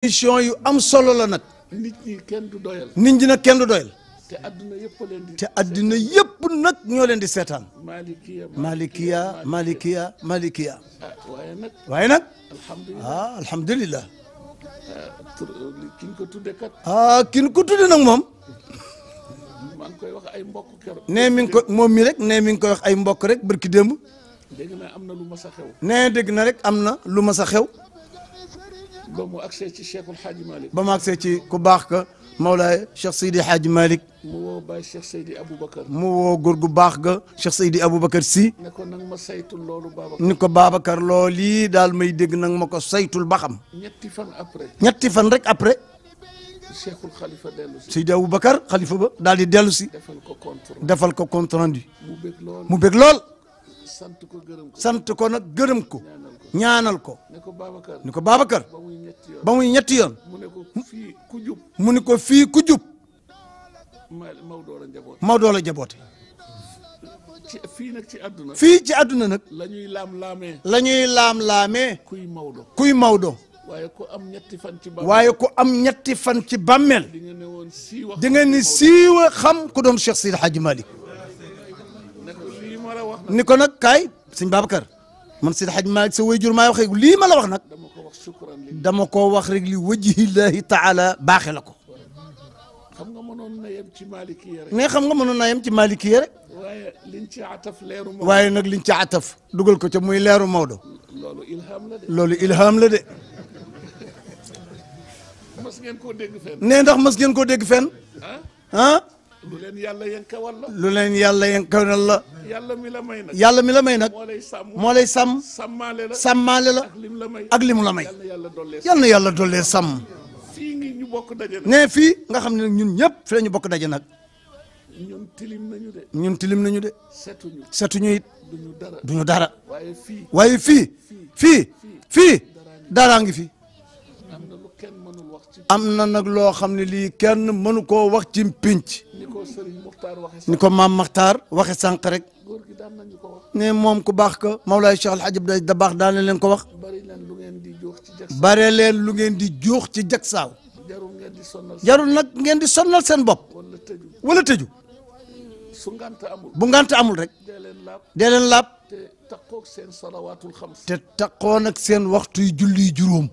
émission yu am solo la nag. nit ñi kenn du doyal. nit ñi nag kenn du doyal. te adduna yëpp leen di. te adduna yëpp nag ñoo leen di seetaan. malikiya. waaye nag. alhamdulilah. ki ñu ko tudde kat. ki ñu ko tudde nag moom. maa ngi koy wax ay mbokk keroog. nee mi ngi ko moom mi rek nee mi ngi koy wax ay mbokk rek barki démb. dégg naa am na lu mas a xew. nee dégg na rek am na lu mas a xew. ba mu agsee ci Cheikhul Hadji Malick. ba mu agsee ci ku baax ka Mawlaay Cheikh Seydi Hadji Malick. mu woo Baye Cheikh Seydi Aboubacar. mu woo góor gu baax ga Cheikh Seydi Aboubacar si. ne ko nag ma saytul loolu Babacar. ni ko Babacar loolu lii daal may dégg nag ma ko saytul ba xam. ñetti fan rek après. Cheikhul Khalifa dellu si. Seydi Aboubacar xalifa ba daal di dellu si. defal ko compte rendu. mu bég lool. sant ko nag gërëm ko. ñaanal ko. ni ko Babacar. ba muy ñetti yoon. mu ni ko fii ku jub. Maodo la jaboote. fii nag ci àdduna. fii ci àdduna nag. la ñuy laam-laamee. la ñuy laam-laamee. kuy Maodo. kuy Maodo. waaye ku am ñetti fan ci bàmmeel. waaye ku am ñetti fan ci bàmmeel. di nga ni siiwa xam ku doon Cheikh Seydi Hadji Malick. ni ko nag kaay sëñ Babacar. man Seydi Hadji Malick sa wayjur maa waxee lii ma la wax nag. dama ko wax rek li wajhillahi taala baaxe la ko. xam nga mënoon na yem ci Malikiya rek. mais xam nga mënoon naa yem ci Malikiya rek. waaye liñ ci ataf leeru Maodo. waaye nag liñ ci ataf dugal ko ca muy leeru Maodo. loolu ilham la de. loolu ilham la de. mas ngeen koo dégg fenn. nee ndax mas ngeen koo dégg fenn. ah. lu leen yàlla yenkawal la. lu leen yàlla yenkawal la. yàlla mi la may nag. yàlla mi la may nag. moo lay sàmm. sàmmaale la. sàmmaale la. ak li mu la may. yal na yàlla dollee sàmm. fii ngi ñu bokk daje nag. nee fii nga xam ne ñun ñëpp fi la ñu bokk daje nag. ñun tilim nañu de. ñun tilim nañu de. setuñu. setuñu it. duñu dara. duñu dara. waaye fii. waaye fii. daraa ngi fi. am na nag loo xam ne lii kenn mënu koo wax ci pénc. ni ko maam Makhtar waxe sànq rek. ne moom ku baax ka Mawlaay Cheikh El Hadj Abdoulaye Dabakh daan na leen ko wax. bare leen lu ngeen di juux ci jagsaaw. jarul nag ngeen di sonnal seen bopp. wala tëju. bu ngant amul rek. dee leen laab. te taqoo nag seen waxtu yu julli juróom.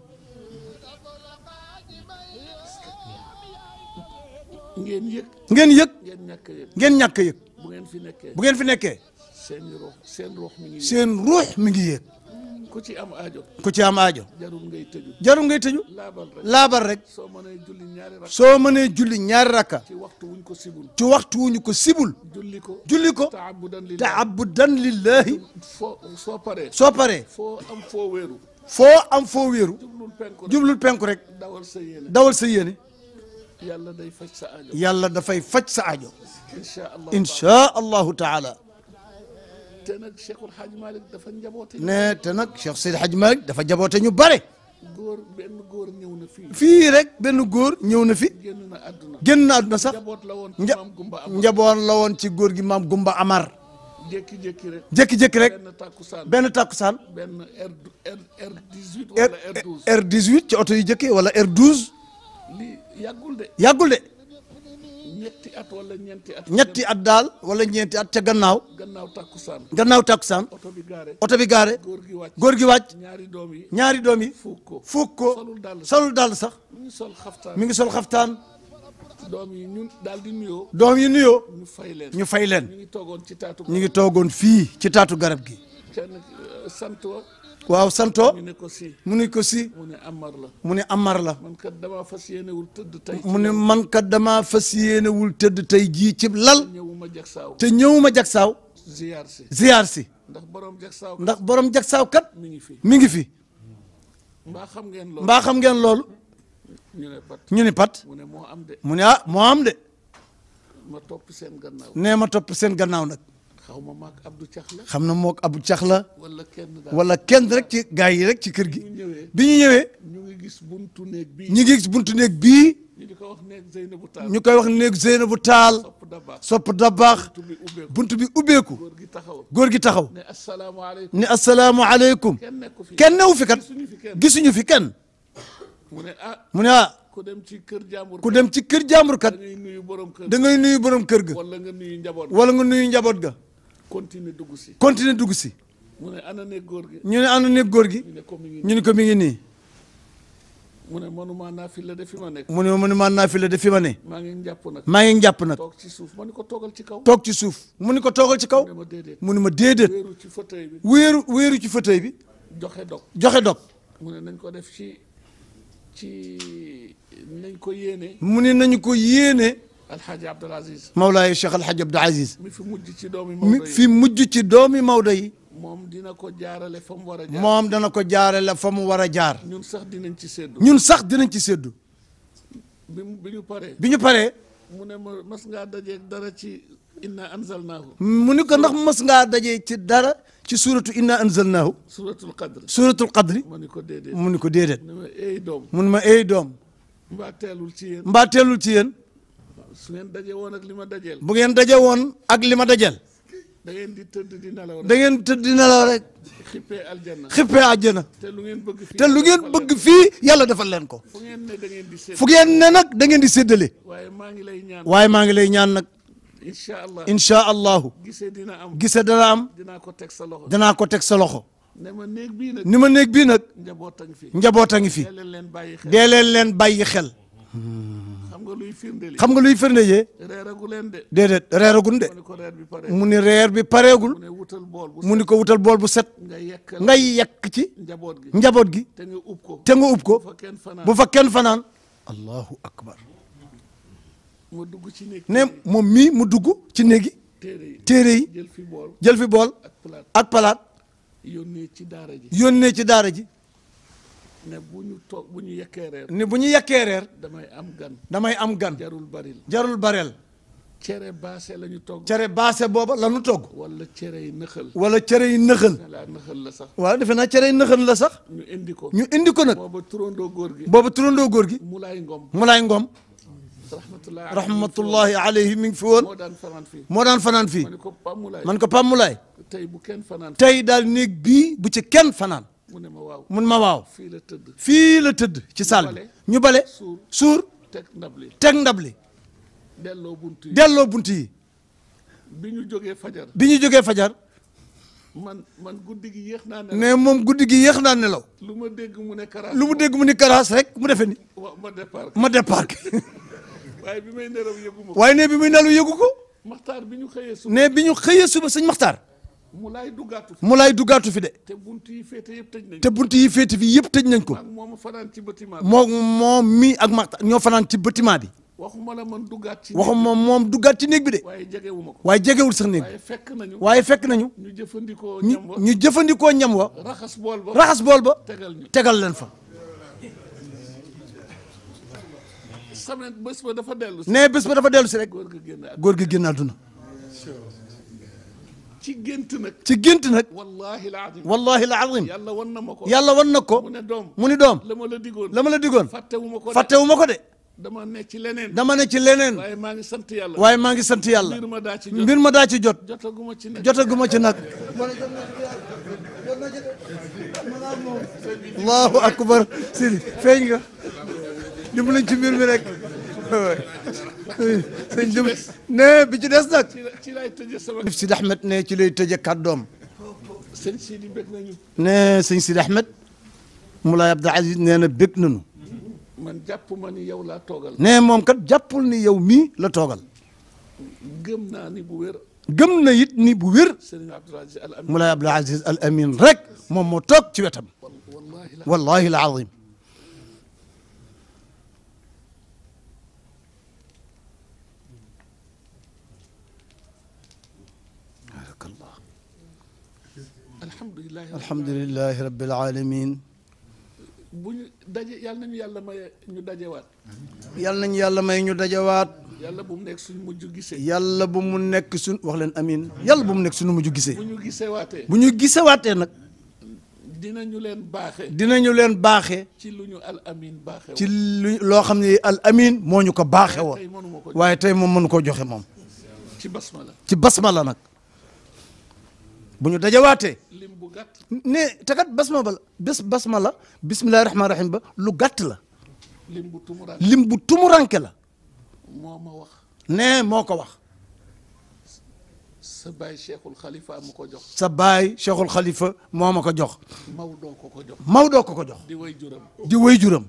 ngeen yëg. ngeen ñàkk a yëg. bu ngeen fi nekkee. seen ruux mi ngi yëg. ku ci am aajo. ku ci am aajo. jarul ngay tëju. laabal rek. soo mënee julli ñaari rakka. ci waxtu wuñu ko sibul. julli ko. taabudan lillahi. soo paree. foo am foo wéeru. jublul penku rek. dawal sa yéene. yàlla day faj sa aajo. yàlla dafay faj sa aajo. incha allahu taala. te nag Cheikhul Hadji Malick dafa njaboote. ne te nag Cheikh Seydi Hadji Malick dafa jaboote ñu bare. benn góor ñëw na fii. fii rek benn góor ñëw na fi. génn na àdduna sax. njaboot la woon ci góor gi maam Gumba Amar. jékki-jékki rek. benn takkusaan. benn R18 wala R12. R18 ci oto yu jëkkee wala R12. yàggul de. ñetti at wala ñeenti at. ñetti at daal wala ñeenti at ca gannaaw. gannaaw takkusaan. oto bi gaare. góor gi wàcc. ñaari doom yi. fuuk ko solul daal sax. mi ngi sol xaftaan. doom yi ñun daal di nuyoo. doom yi nuyoo. ñu fay leen. ñu ngi toogoon fii ci taatu garab gi. waaw santo mu ne ko si mu ne amar la man kat damaa fas yéenewul tëdd tey mu ne man kat damaa fas yéenewul tëdd tey jii ci lal te ñëwuma jagsaaw ziyaar si ndax borom jagsaaw kat mi ngi fi mbaa xam ngeen loolu ñu ne pat mu ne ah moo am de nee ma topp seen gannaaw nag xaw ma maag Abdou Cax la. xam na moog Abdou Cax la. wala kenn rek ci gaa yi rek ci kër gi. bi ñu ñëwee. ñu ngi gis buntu néeg bii. ñu ngi gis buntu néeg bii. ñu koy wax néeg Zeynabu Taal. ñu koy wax néeg Zeynabu Taal. sopp Dabakh. buntu bi ubbeeku. góor gi taxaw. ne asalaamualeykum. kenn newu fi kat. gisuñu fi kenn. mu ne ah mu ne ah ku dem ci kër jàmbur ku dem ci kër jàmbur kat da ngay nuyu borom kër da ngay nuyu borom kër ga wala nga nuyu njaboot wala nga nuyu njaboot ga continue dugg si continuer dugg si mu ne ana ne góor gi ñu ne ànd nekk góor gi ñu ne ko mi ngi ñu ne ko mi ngi nii mu ne manuma naa fi la de fi ma nekk mu ne man naa fi la de fi ma ne maa ngi njàpp nag maa ngi njàpp nag toog ci suuf ma ne ko toogal ci kaw toog ci suuf mu ne ko toogal ci kaw mu ne ma déedéet mu ne ma déedéet wéeru ci fauteuil bi wéeru ci fauteuil bi joxe dog joxe dog mu ne nañ ko def ci nañ ko yéene mu ne nañu ko yéene alxaaji Abdul Aziz Mawlaay Cheikh Alhaji Abdou Aziz mi fi mujj ci doomi mi Maodo yi fi mujj ci doomi Maodo yi moom dina ko jaarale fa mu war a jaar moom dana ko jaarale fa mu war a jaar ñun sax dinañ ci séddu ñun sax dinañ ci séddu bi ñu paree bi ñu paree mu ne ma mas ngaa dajeeg dara ci inna anzalnaahu mu ni ko ndax mas ngaa dajee ci dara ci suuratu inna anzalnaahu suratul qadr suuratul qadri ma ni ko déedéet mu ni ko déedéet ne ma eey doom mu ni ma eey doom mbaa teelul ci yéen mbaa teelul ci yéen su ngeen daje woon ak li ma dajeel bu ngeen daje woon ak li ma dajel da ngeen di tëdd di nelaw da rek ngeen tëdd di nelaw rek xippee aljanna xippee àjjana te lu ngeen bëgg fii te lu ngeen bëgg fii yàlla defal leen ko fu ngeen ne da ngeen di sédd fu ngeen ne nag da ngeen di séddale waaye maa ngi lay ñaan waaye maa ngi lay ñaan nag incha allah incha allahu gisee dina am gise dana am dinaa ko teg sa loxo danaa ko teg sa loxo ne ma néeg bii nag ni ma néeg bii nag njaboot a ngi fi njaboot a ngi fi dee leen leen bàyyi xel dee leen bàyyi xel xam nga luy firndeli xam nga luy firnde yee reeragu leen de déedéet reeragun de ma ne ko reer bi pare mu ni reer bi pareegul mu ne wutal bool bu mu ni ko wutal bool bu set nga yekkal ngay yekk ci njaboot gi njaboot gi te nga ub ko te nga ub ko fa kenn fanaan bu fa kenn fanaan allahu akbar ma dugg ci néeg ne moom mii mu dugg ci néegi téere yi jël fi bool jël fi bool ak palaat ak palaat yónnee ci daara ji yónnee ci daara ji ne bu ñu toog bu ñu yekkee reer ni bu ñu yekkee reer damay am gan damay am gan jarul baril jarul bareel cere baase la ñu togg cere baase booba la nu togg wala cere yi nëxal wala cere yi nëxal ne laa nëxal la sax waaw defe naa cere yi nëxal la sax ñu indi ko ñu indi ko nag booba turandoo góor gi booba turandoo góor gi Mulaay Ngom Mulaay Ngom rahmatullahi alayhi mi ngi fi woon moo daan fanaan fii moo daan fanaan fii ma ne ko Pam Mulaay man ko Pam Mulaay tey bu kenn fanaan tey daal néeg bii bu ci kenn fanaan mu ne ma waaw mun ma waaw fii la tëdd fii la tëdd ci salle bi ñu bale suur teg ndab li teg ndab li delloo bunt yi delloo bunt yi bi ñu jógee fajar bi ñu jógee fajar man guddi gi yéex naa nelaw ne moom guddi gi yéex naa nelaw lu ma dégg mu ne karaas lu mu dégg mu ni karaas rek mu defe ni ma départ ma départ waaye bi may nelaw yëgu ma ko waaye ne bi muy nelaw yëgu ko maxtaar bi ñu xëyee suba ne bi ñu xëyee suba sëñ maxtaar mu laay duggaatu fi mu laay duggaatu fi de te bunt yi féete yëpp tëj nañ te bunt yi féete fi yëpp tëj nañ ko ak moom fanaan ci bâtiment moom mii ak maxtaar ñoo fanaan ci bâtiment bi waxuma la man duggaat ci waxuma moom duggaat ci néeg bi de waaye jegewu ma ko waaye jegewul sax néeg waaye fekk nañu ñu jëfandikoo ñam wa ñu jëfandikoo ñam wa raxas bool ba tegal leen fa semaine bés ba dafa dellu si ne bés ba dafa dellu si rek góor gi génn àdduna ci gént nag wallahi al azim yàlla wan na ko mu ni doom la ma la digoon fàttewu ma ko de dama ne ci leneen waaye maa ngi sant yàlla mbir ma daa ci jot jotaguma ci nag allahu akbar Sidi feeñ nga dimbali ci mbir mi rek sëñ dim ne bi ci des nag Sidi Ahmed ne ci lay tëje kàddoom ne sëñ Sidi Ahmed Moulay Abdou Aziz nee na bég nañu man jàpp ma ni yow laa toogal ne moom kat jàppul ni yow mii la toogal gëm naa ni bu wér gëm na it ni bu wér Moulay Abdou Aziz Al Amin rek moom moo toog ci wetam wallahi al azim alhamdulilahi rabbil alamin bu ñu daje yàlla nañu yàlla may ñu dajewaat yàlla nañu yàlla may ñu dajewaat yàlla bu mu nekk suñu mujj gisee yàlla bu mu nekk suñ wax leen amin yàlla bu mu nekk suñu mujj gisee bu ñu gisewaatee bu ñu gisewaatee nag dinañu leen baaxee ci lu ñu al amin baaxee ci lu loo xam ne al amin moo ñu ko baaxee woon waaye tey moom mënu koo joxe moom ci basmala nag bu ñu dajewaatee lim bu gàtt ne te kat basmala bismillahi rahmaani rahim ba lu gàtt la lim bu tumuranke la moo ma wax ne moo ko wax sa baay Cheikhul Khalifa ma ko jox sa baay Cheikhul Khalifa moo ma ko jox Maodo ko ko jox Maodo ko ko jox di way juram di wéy juram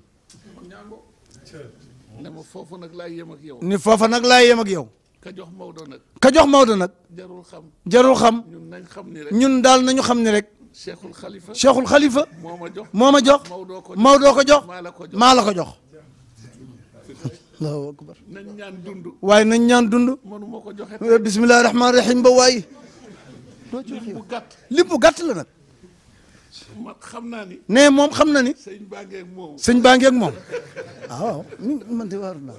ne ma foofu nag laay yem ak yow ni foofa nag laay yem ak yow ka jox Maodo nag ka jox Maodo nag jarul xam ñun nañ xam ni rek ñun daal nañu xam ni rek Cheikhul Khalifa Cheikhul Khalifa moo ma jox Maodo ko jox maa la ko jox allahu akbar nañ ñaan dund waaye nañ ñaan dund mënuma ko joxe bismillahi rahmaani rahim ba waay bu gàtt lim bu gàtt la nag ma xam naa ni ne moom xam na ni sëñ baa ngeeg moom sëñ baa ngeeg moom waaw man de waaru naa